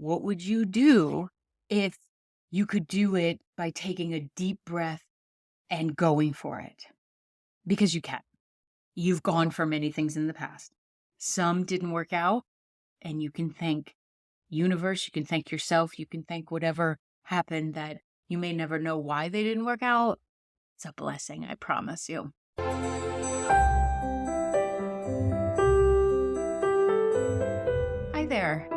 What would you do if you could do it by taking a deep breath and going for it? Because you can. You've gone for many things in the past. Some didn't work out, and you can thank universe, you can thank yourself, you can thank whatever happened that you may never know why they didn't work out. It's a blessing, I promise you. Hi there.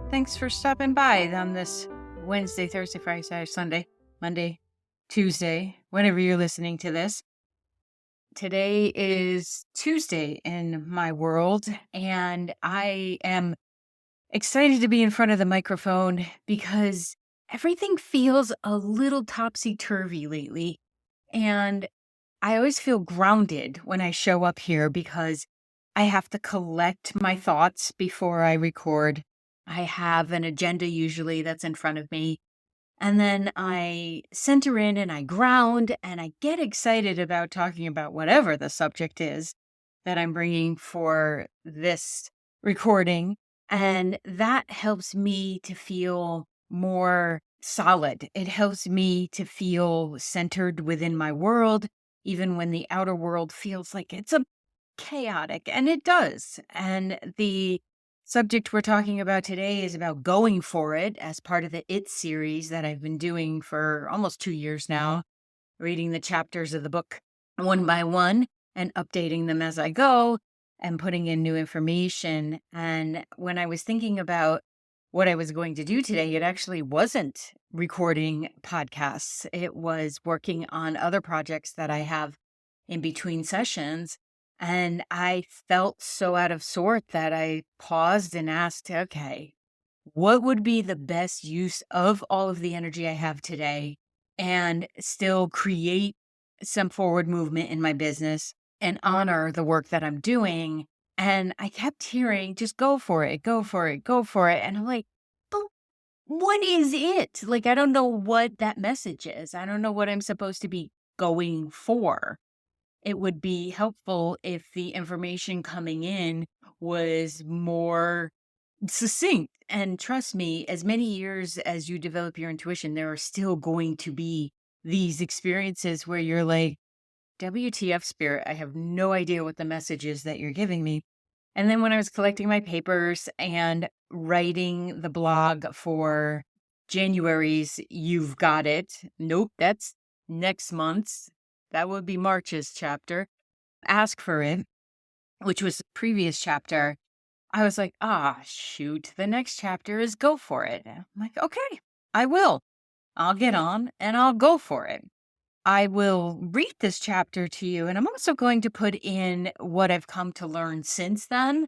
Thanks for stopping by on this Wednesday, Thursday, Friday, Saturday, Sunday, Monday, Tuesday, whenever you're listening to this. Today is Tuesday in my world, and I am excited to be in front of the microphone because everything feels a little topsy-turvy lately. And I always feel grounded when I show up here because I have to collect my thoughts before I record. I have an agenda usually that's in front of me. And then I center in and I ground and I get excited about talking about whatever the subject is that I'm bringing for this recording. And that helps me to feel more solid. It helps me to feel centered within my world, even when the outer world feels like it's a chaotic, and it does. And the subject we're talking about today is about going for it as part of the It series that I've been doing for almost 2 years now, reading the chapters of the book one by one and updating them as I go and putting in new information. And when I was thinking about what I was going to do today, it actually wasn't recording podcasts. It was working on other projects that I have in between sessions. And I felt so out of sort that I paused and asked, okay, what would be the best use of all of the energy I have today and still create some forward movement in my business and honor the work that I'm doing? And I kept hearing, just go for it, go for it, go for it. And I'm like, but what is it? Like, I don't know what that message is. I don't know what I'm supposed to be going for. It would be helpful if the information coming in was more succinct. And trust me, as many years as you develop your intuition, there are still going to be these experiences where you're like, WTF, spirit, I have no idea what the message is that you're giving me. And then when I was collecting my papers and writing the blog for January's You've Got It, nope, that's next month's. That would be March's chapter. Ask for It, which was the previous chapter. I was like, shoot, the next chapter is go for it. I'm like, okay, I will. I'll get on and I'll go for it. I will read this chapter to you, and I'm also going to put in what I've come to learn since then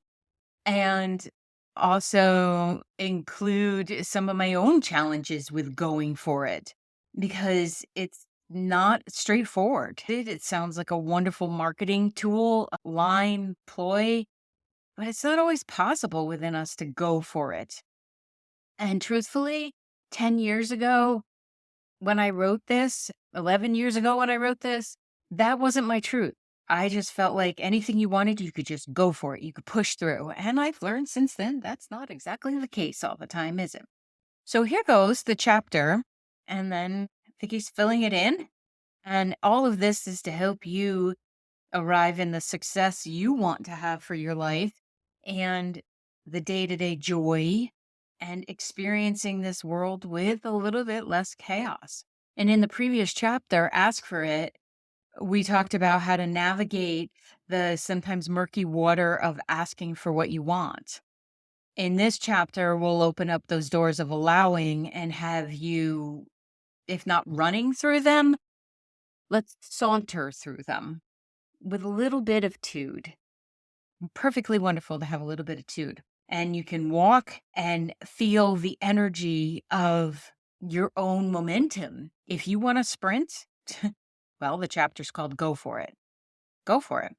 and also include some of my own challenges with going for it because it's not straightforward. It sounds like a wonderful marketing tool, a line, ploy, but it's not always possible within us to go for it. And truthfully, 10 years ago, when I wrote this, 11 years ago when I wrote this, that wasn't my truth. I just felt like anything you wanted, you could just go for it. You could push through. And I've learned since then that's not exactly the case all the time, is it? So here goes the chapter. And then Vicky's filling it in. And all of this is to help you arrive in the success you want to have for your life and the day-to-day joy and experiencing this world with a little bit less chaos. And in the previous chapter, Ask for It, we talked about how to navigate the sometimes murky water of asking for what you want. In this chapter, we'll open up those doors of allowing and have you, if not running through them, let's saunter through them with a little bit of tude. Perfectly wonderful to have a little bit of tude. And you can walk and feel the energy of your own momentum. If you want to sprint, well, the chapter's called Go For It. Go for it.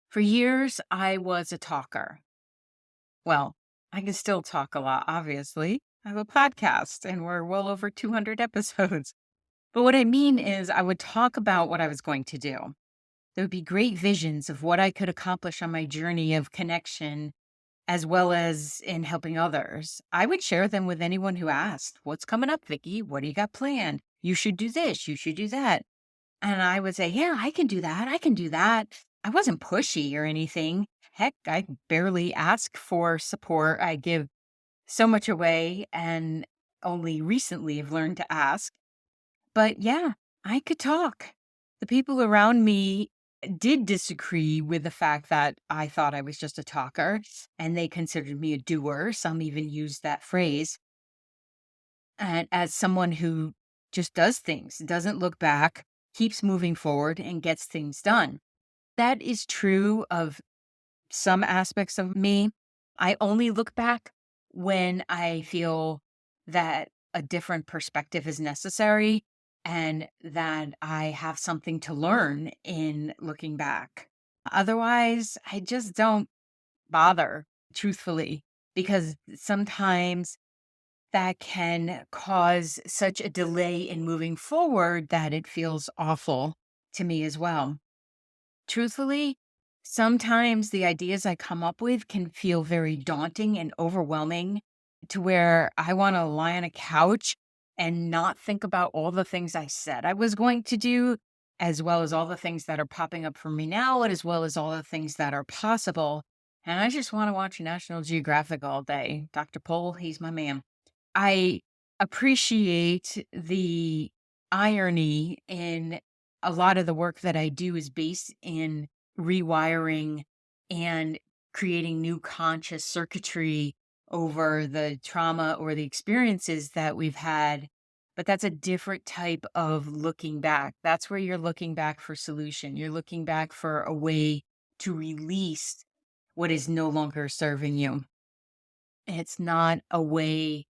For years, I was a talker. Well, I can still talk a lot, obviously. I have a podcast and we're well over 200 episodes. But what I mean is I would talk about what I was going to do. There would be great visions of what I could accomplish on my journey of connection as well as in helping others. I would share them with anyone who asked, "What's coming up, Vicky? What do you got planned? You should do this, you should do that." And I would say, "Yeah, I can do that. I can do that." I wasn't pushy or anything. Heck, I barely ask for support. I give so much away and only recently have learned to ask. But yeah, I could talk. The people around me did disagree with the fact that I thought I was just a talker and they considered me a doer. Some even used that phrase. And as someone who just does things, doesn't look back, keeps moving forward, and gets things done. That is true of some aspects of me. I only look back when I feel that a different perspective is necessary and that I have something to learn in looking back. Otherwise, I just don't bother, truthfully, because sometimes that can cause such a delay in moving forward that it feels awful to me as well. Truthfully, sometimes the ideas I come up with can feel very daunting and overwhelming to where I want to lie on a couch and not think about all the things I said I was going to do, as well as all the things that are popping up for me now, and as well as all the things that are possible. And I just want to watch National Geographic all day. Dr. Pole, he's my man. I appreciate the irony in a lot of the work that I do is based in rewiring and creating new conscious circuitry over the trauma or the experiences that we've had. But that's a different type of looking back. That's where you're looking back for solution. You're looking back for a way to release what is no longer serving you. It's not a way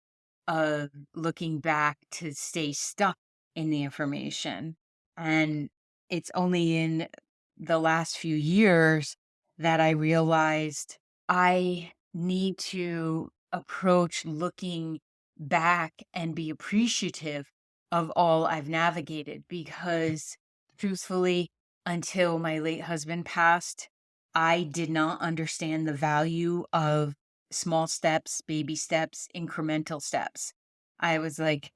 of looking back to stay stuck in the information. And it's only in the last few years that I realized I need to approach looking back and be appreciative of all I've navigated because truthfully, until my late husband passed, I did not understand the value of small steps, baby steps, incremental steps. I was like,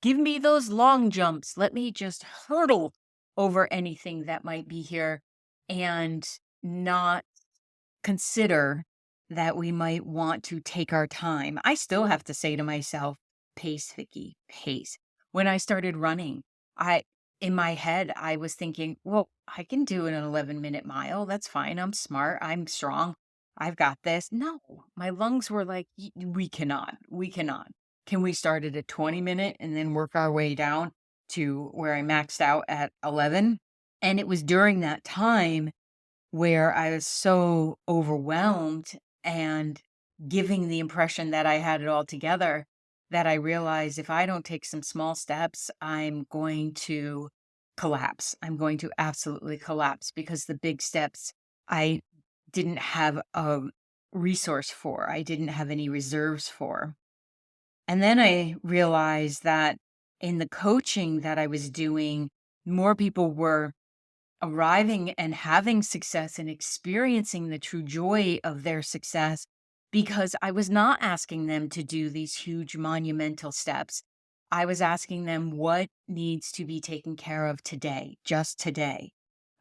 give me those long jumps. Let me just hurdle over anything that might be here and not consider that we might want to take our time. I still have to say to myself, pace, Vicky, pace. When I started running, I in my head, I was thinking, well, I can do an 11-minute mile. That's fine. I'm smart. I'm strong. I've got this. No, my lungs were like, we cannot. We cannot. Can we start at a 20-minute and then work our way down to where I maxed out at 11? And it was during that time where I was so overwhelmed and giving the impression that I had it all together that I realized if I don't take some small steps, I'm going to collapse. I'm going to absolutely collapse because the big steps I didn't have a resource for, I didn't have any reserves for. And then I realized that in the coaching that I was doing, more people were arriving and having success and experiencing the true joy of their success because I was not asking them to do these huge monumental steps. I was asking them what needs to be taken care of today, just today.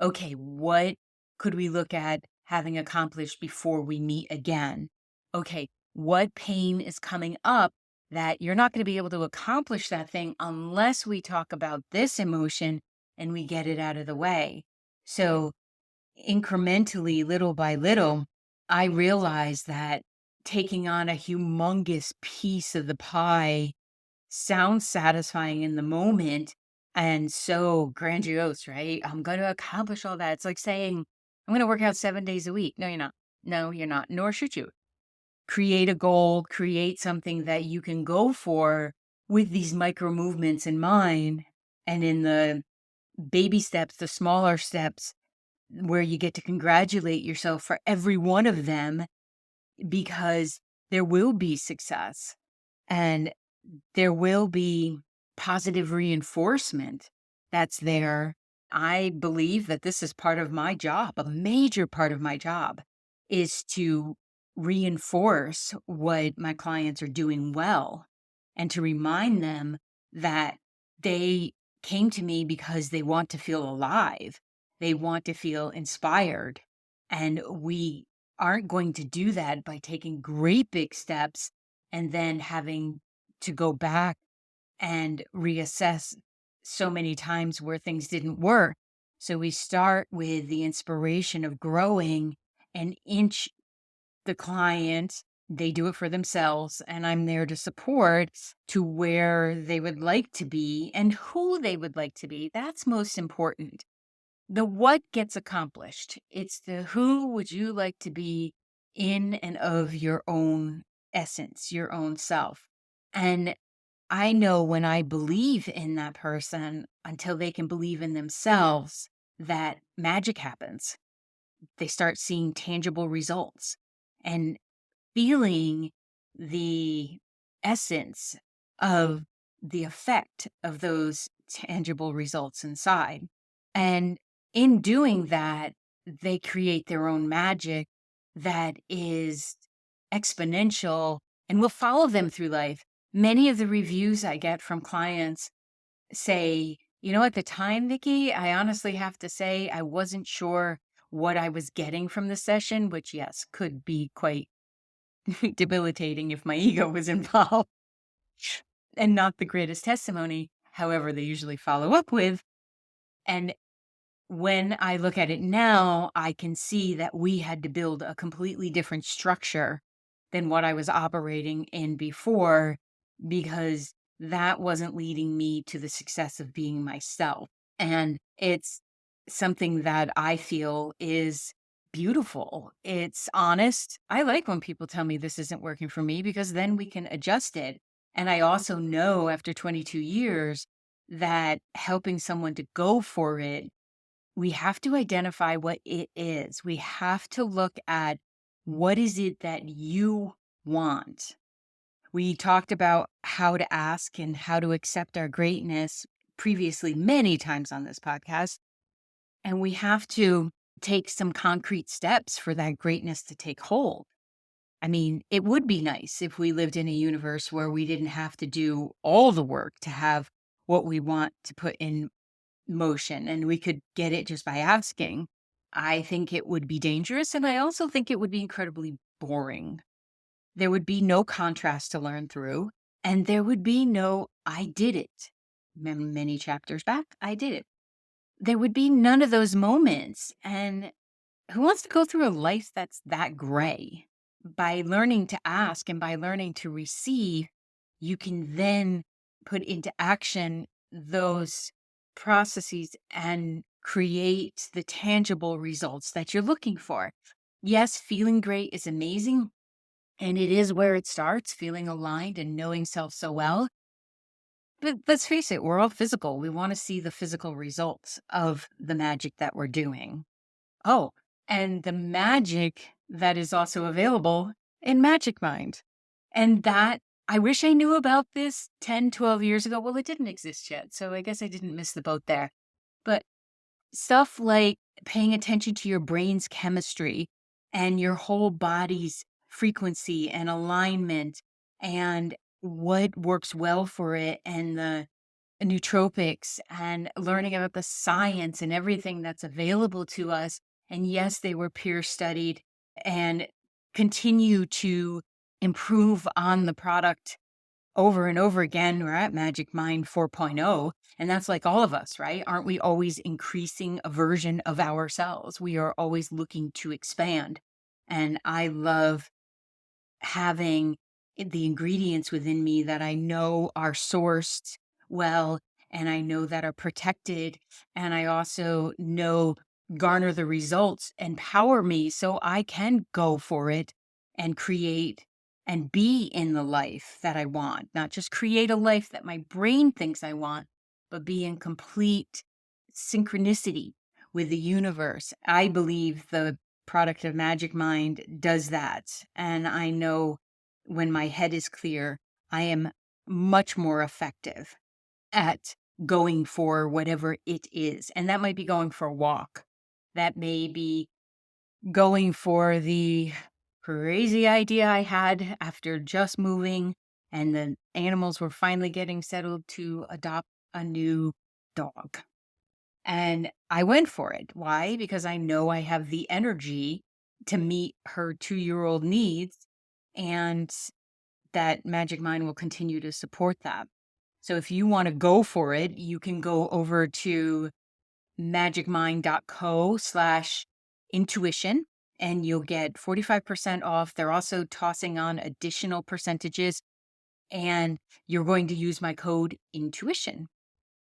Okay, what could we look at having accomplished before we meet again? Okay, what pain is coming up that you're not going to be able to accomplish that thing unless we talk about this emotion and we get it out of the way. So incrementally, little by little, I realized that taking on a humongous piece of the pie sounds satisfying in the moment and so grandiose, right? I'm going to accomplish all that. It's like saying, I'm going to work out 7 days a week. No, you're not. No, you're not. Nor should you. Create a goal, create something that you can go for with these micro movements in mind. And in the baby steps, the smaller steps, where you get to congratulate yourself for every one of them because there will be success and there will be positive reinforcement that's there. I believe that this is part of my job. A major part of my job is to reinforce what my clients are doing well and to remind them that they came to me because they want to feel alive. They want to feel inspired. And we aren't going to do that by taking great big steps and then having to go back and reassess so many times where things didn't work. So we start with the inspiration of growing and inch the client, they do it for themselves, and I'm there to support to where they would like to be and who they would like to be. That's most important. The what gets accomplished. It's the who would you like to be in and of your own essence, your own self. And I know when I believe in that person until they can believe in themselves, that magic happens. They start seeing tangible results and feeling the essence of the effect of those tangible results inside. And in doing that, they create their own magic that is exponential and will follow them through life. Many of the reviews I get from clients say, at the time, Vicky, I honestly have to say I wasn't sure what I was getting from the session, which, yes, could be quite debilitating if my ego was involved and not the greatest testimony. However, they usually follow up with. And when I look at it now, I can see that we had to build a completely different structure than what I was operating in before, because that wasn't leading me to the success of being myself. And it's something that I feel is beautiful. It's honest. I like when people tell me this isn't working for me because then we can adjust it. And I also know after 22 years that helping someone to go for it, we have to identify what it is. We have to look at what is it that you want. We talked about how to ask and how to accept our greatness previously many times on this podcast. And we have to take some concrete steps for that greatness to take hold. I mean, it would be nice if we lived in a universe where we didn't have to do all the work to have what we want to put in motion and we could get it just by asking. I think it would be dangerous. And I also think it would be incredibly boring. There would be no contrast to learn through, and there would be no, I did it. Many chapters back, I did it. There would be none of those moments. And who wants to go through a life that's that gray? By learning to ask and by learning to receive, you can then put into action those processes and create the tangible results that you're looking for. Yes, feeling great is amazing. And it is where it starts, feeling aligned and knowing self so well. But let's face it, we're all physical. We want to see the physical results of the magic that we're doing. Oh, and the magic that is also available in Magic Mind. And that I wish I knew about this 10, 12 years ago. Well, it didn't exist yet. So I guess I didn't miss the boat there. But stuff like paying attention to your brain's chemistry and your whole body's frequency and alignment and what works well for it and the nootropics and learning about the science and everything that's available to us. And yes, they were peer studied and continue to improve on the product over and over again. We're at Magic Mind 4.0, and that's like all of us, right? Aren't we always increasing a version of ourselves? We are always looking to expand. And I love having the ingredients within me that I know are sourced well and I know that are protected. And I also know garner the results, empower me so I can go for it and create and be in the life that I want, not just create a life that my brain thinks I want, but be in complete synchronicity with the universe. I believe the product of Magic Mind does that. And I know when my head is clear, I am much more effective at going for whatever it is. And that might be going for a walk. That may be going for the crazy idea I had after just moving and the animals were finally getting settled to adopt a new dog. And I went for it. Why? Because I know I have the energy to meet her 2-year-old needs, and that Magic Mind will continue to support that. So if you want to go for it, you can go over to magicmind.co/intuition and you'll get 45% off. They're also tossing on additional percentages, and you're going to use my code intuition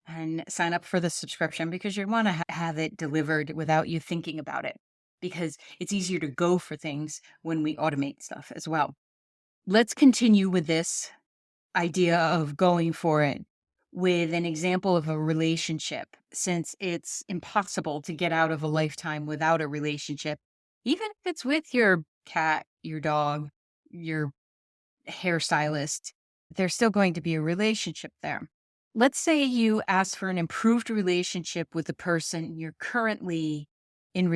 and sign up for the subscription because you want to have it delivered without you thinking about it, because it's easier to go for things when we automate stuff as well. Let's continue with this idea of going for it with an example of a relationship, since it's impossible to get out of a lifetime without a relationship, even if it's with your cat, your dog, your hairstylist, there's still going to be a relationship there. Let's say you ask for an improved relationship with the person you're currently in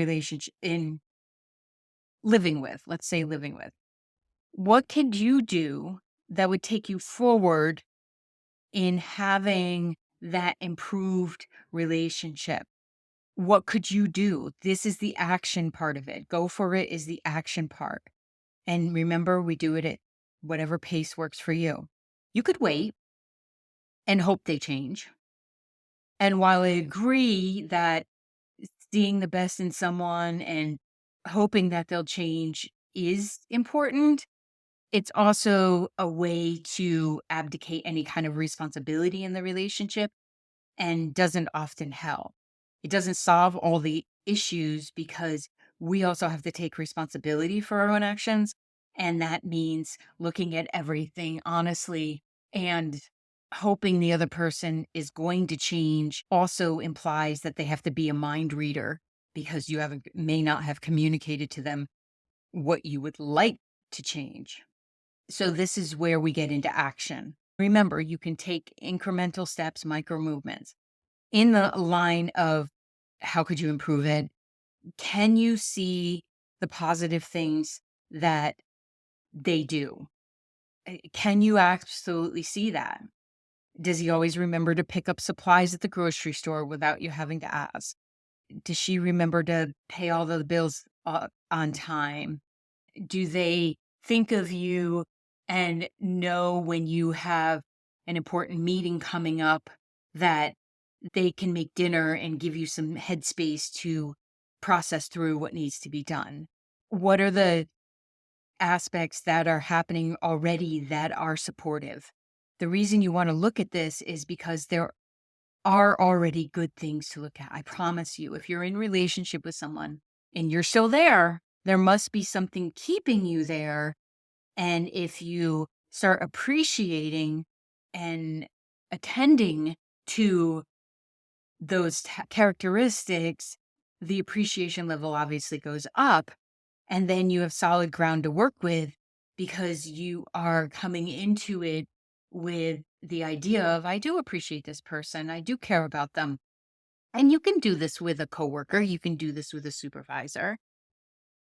living with, let's say living with. What could you do that would take you forward in having that improved relationship? What could you do? This is the action part of it. Go for it is the action part. And remember, we do it at whatever pace works for you. You could wait and hope they change. And while I agree that seeing the best in someone and hoping that they'll change is important, it's also a way to abdicate any kind of responsibility in the relationship and doesn't often help. It doesn't solve all the issues because we also have to take responsibility for our own actions. And that means looking at everything honestly and hoping the other person is going to change also implies that they have to be a mind reader because you may not have communicated to them what you would like to change. So this is where we get into action. Remember, you can take incremental steps, micro movements. In the line of how could you improve it? Can you see the positive things that they do? Can you absolutely see that? Does he always remember to pick up supplies at the grocery store without you having to ask? Does she remember to pay all the bills on time? Do they think of you and know when you have an important meeting coming up that they can make dinner and give you some headspace to process through what needs to be done? What are the aspects that are happening already that are supportive? The reason you want to look at this is because there are already good things to look at. I promise you, if you're in relationship with someone and you're still there must be something keeping you there. And if you start appreciating and attending to those characteristics, the appreciation level obviously goes up. And then you have solid ground to work with because you are coming into it with the idea of, I do appreciate this person. I do care about them. And you can do this with a coworker. You can do this with a supervisor.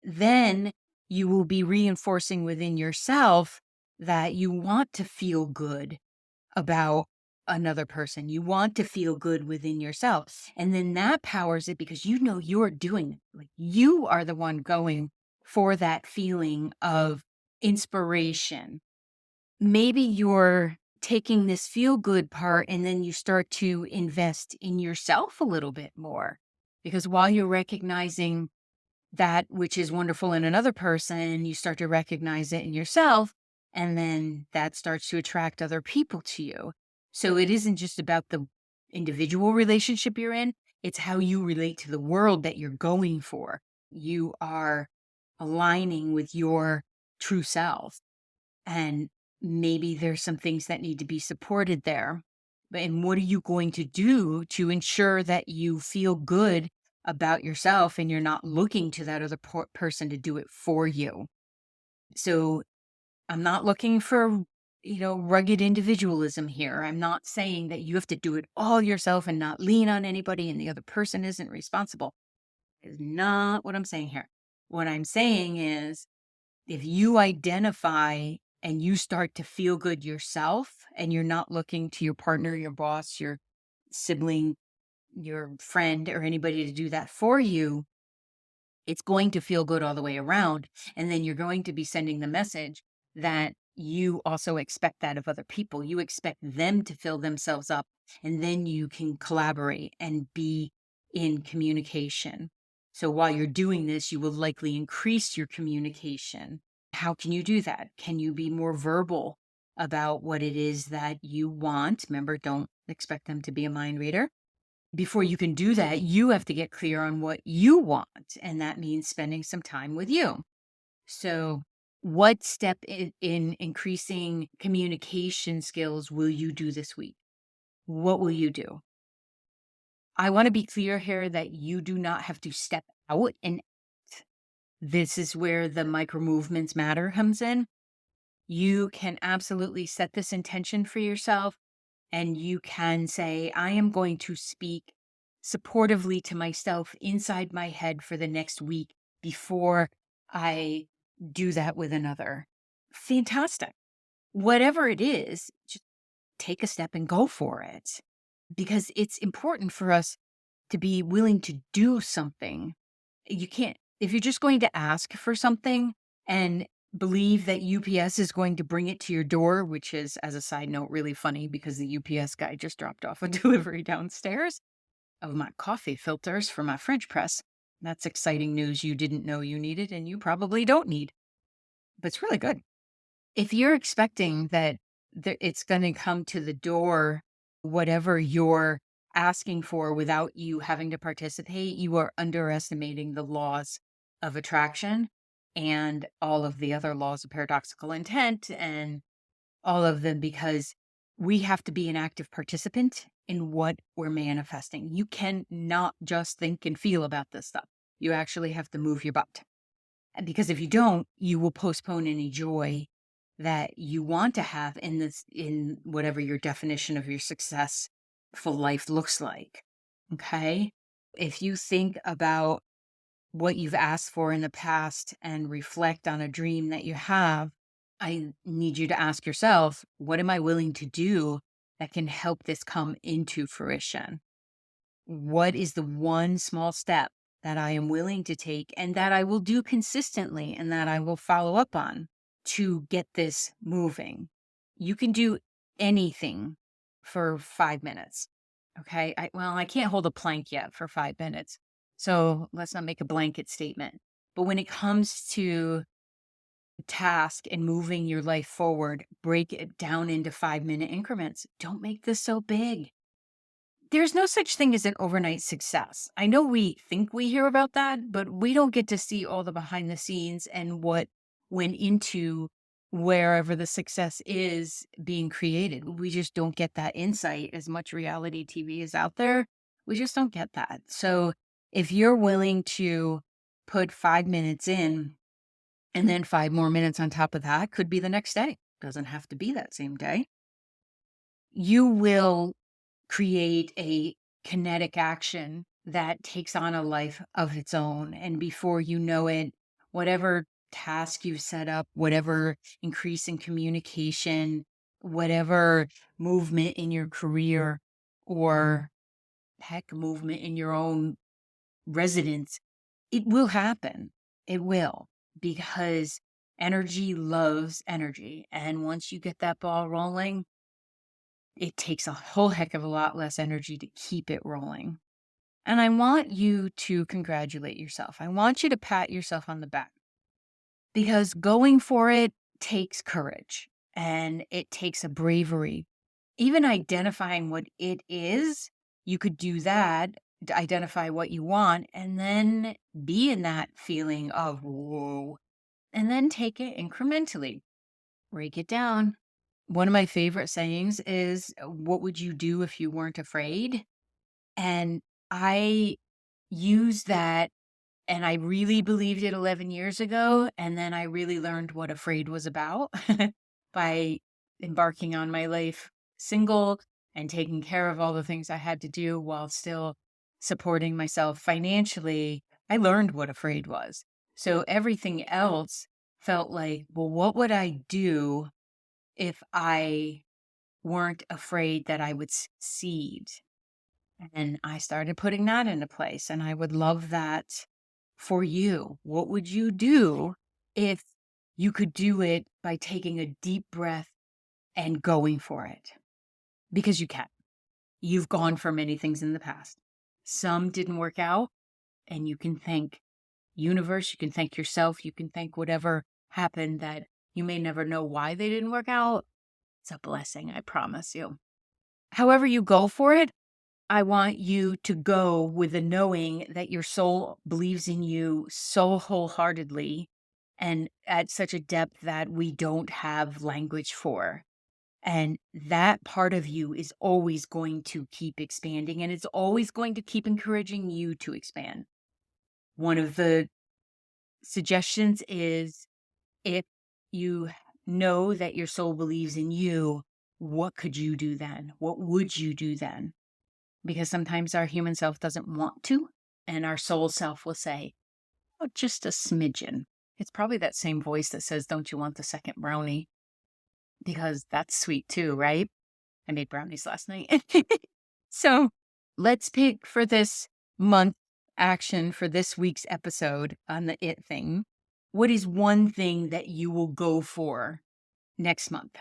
Then you will be reinforcing within yourself that you want to feel good about another person. You want to feel good within yourself. And then that powers it because you know you're doing it. Like you are the one going for that feeling of inspiration. Maybe you're taking this feel good part and then you start to invest in yourself a little bit more. Because while you're recognizing that which is wonderful in another person, you start to recognize it in yourself, and then that starts to attract other people to you. So it isn't just about the individual relationship you're in, it's how you relate to the world that you're going for. You are aligning with your true self. And maybe there's some things that need to be supported there. And what are you going to do to ensure that you feel good about yourself and you're not looking to that other person to do it for you? So I'm not looking for, rugged individualism here. I'm not saying that you have to do it all yourself and not lean on anybody and the other person isn't responsible. Is not what I'm saying here. What I'm saying is If you identify and you start to feel good yourself and you're not looking to your partner, your boss, your sibling, your friend, or anybody to do that for you, it's going to feel good all the way around. And then you're going to be sending the message that you also expect that of other people. You expect them to fill themselves up, and then you can collaborate and be in communication. So while you're doing this, you will likely increase your communication. How can you do that? Can you be more verbal about what it is that you want? Remember, don't expect them to be a mind reader. Before you can do that, you have to get clear on what you want, and that means spending some time with you. So, what step in increasing communication skills will you do this week? What will you do? I want to be clear here that you do not have to step out and act. This is where the micro movements matter comes in. You can absolutely set this intention for yourself. And you can say, I am going to speak supportively to myself inside my head for the next week before I do that with another. Fantastic. Whatever it is, just take a step and go for it, because it's important for us to be willing to do something. You can't, if you're just going to ask for something and believe that UPS is going to bring it to your door, which is, as a side note, really funny because the UPS guy just dropped off a delivery downstairs of my coffee filters for my French press. That's exciting news you didn't know you needed and you probably don't need, but it's really good. If you're expecting that it's going to come to the door, whatever you're asking for without you having to participate, you are underestimating the laws of attraction and all of the other laws of paradoxical intent and all of them, because we have to be an active participant in what we're manifesting. You cannot just think and feel about this stuff. You actually have to move your butt. And because if you don't, you will postpone any joy that you want to have in whatever your definition of your successful life looks like. Okay? If you think about what you've asked for in the past and reflect on a dream that you have, I need you to ask yourself, what am I willing to do that can help this come into fruition? What is the one small step that I am willing to take and that I will do consistently and that I will follow up on to get this moving? You can do anything for 5 minutes. Okay. I can't hold a plank yet for 5 minutes. So let's not make a blanket statement. But when it comes to task and moving your life forward, break it down into 5-minute increments. Don't make this so big. There's no such thing as an overnight success. I know we think we hear about that, but we don't get to see all the behind the scenes and what went into wherever the success is being created. We just don't get that insight. As much reality TV is out there, we just don't get that. So if you're willing to put 5 minutes in and then 5 more minutes on top of that, could be the next day, doesn't have to be that same day, you will create a kinetic action that takes on a life of its own. And before you know it, whatever task you've set up, whatever increase in communication, whatever movement in your career, or heck, movement in your own residence, it will happen. It will, because energy loves energy. And once you get that ball rolling, it takes a whole heck of a lot less energy to keep it rolling. And I want you to congratulate yourself. I want you to pat yourself on the back, because going for it takes courage and it takes a bravery. Even identifying what it is, you could do that, to identify what you want, and then be in that feeling of whoa, and then take it incrementally, break it down. One of my favorite sayings is, what would you do if you weren't afraid? And I use that, and I really believed it 11 years ago. And then I really learned what afraid was about by embarking on my life single and taking care of all the things I had to do while still supporting myself financially. I learned what afraid was. So everything else felt like, well, what would I do if I weren't afraid that I would succeed? And I started putting that into place. And I would love that for you. What would you do if you could do it by taking a deep breath and going for it? Because you can. You've gone for many things in the past. Some didn't work out, and you can thank universe, you can thank yourself, you can thank whatever happened that you may never know why they didn't work out. It's a blessing, I promise you. However you go for it, I want you to go with the knowing that your soul believes in you so wholeheartedly and at such a depth that we don't have language for. And that part of you is always going to keep expanding, and it's always going to keep encouraging you to expand. One of the suggestions is, if you know that your soul believes in you, what could you do then? What would you do then? Because sometimes our human self doesn't want to, and our soul self will say, oh, just a smidgen. It's probably that same voice that says, don't you want the second brownie? Because that's sweet too, right? I made brownies last night. So let's pick for this month action for this week's episode on the it thing. What is one thing that you will go for next month?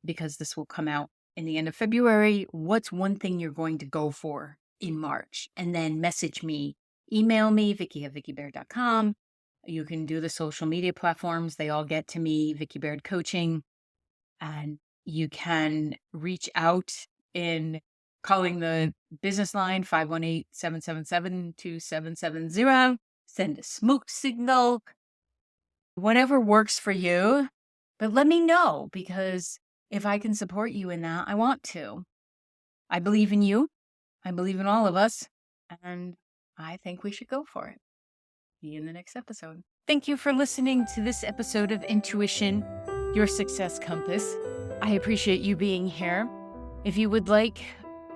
Because this will come out in the end of February. What's one thing you're going to go for in March? And then message me, email me, Vicky@VickyBaird.com. You can do the social media platforms. They all get to me, Vicky Baird Coaching. And you can reach out in calling the business line 518-777-2770. Send a smoke signal, whatever works for you. But let me know, because if I can support you in that, I want to. I believe in you. I believe in all of us. And I think we should go for it. See you in the next episode. Thank you for listening to this episode of Intuition, Your Success Compass. I appreciate you being here. If you would like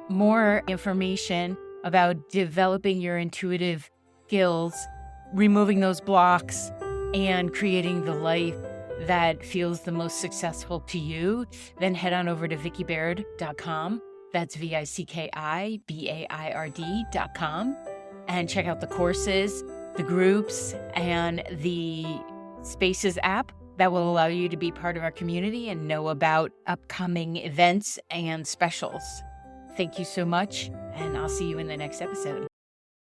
more information about developing your intuitive skills, removing those blocks, and creating the life that feels the most successful to you, then head on over to VickyBaird.com. That's VICKIBAIRD.com. And check out the courses, the groups, and the Spaces app that will allow you to be part of our community and know about upcoming events and specials. Thank you so much, and I'll see you in the next episode.